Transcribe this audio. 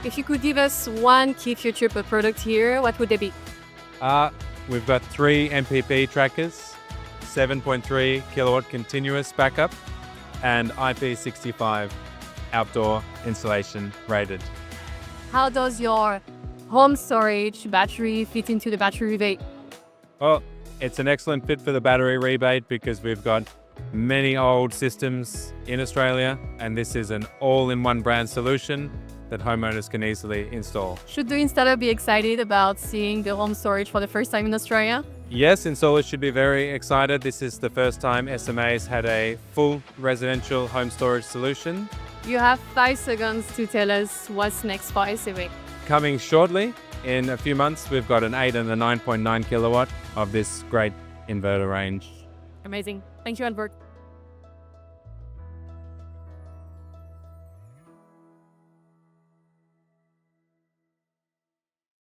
If you could give us one key feature per product here, what would they be? We've got 3 MPP trackers, 7.3 kilowatt continuous backup, and IP65 outdoor installation rated. How does your home storage battery fit into the battery rebate? Well, it's an excellent fit for the battery rebate because we've got many old systems in Australia, and this is an all-in-one brand solution that homeowners can easily install. Should the installer be excited about seeing the home storage for the first time in Australia? Yes, installers should be very excited. This is the first time SMA's had a full residential home storage solution. You have 5 seconds to tell us what's next for SMA. Coming shortly, in a few months, we've got an 8 and a 9.9 kilowatt of this great inverter range. Amazing. Thank you, Albert.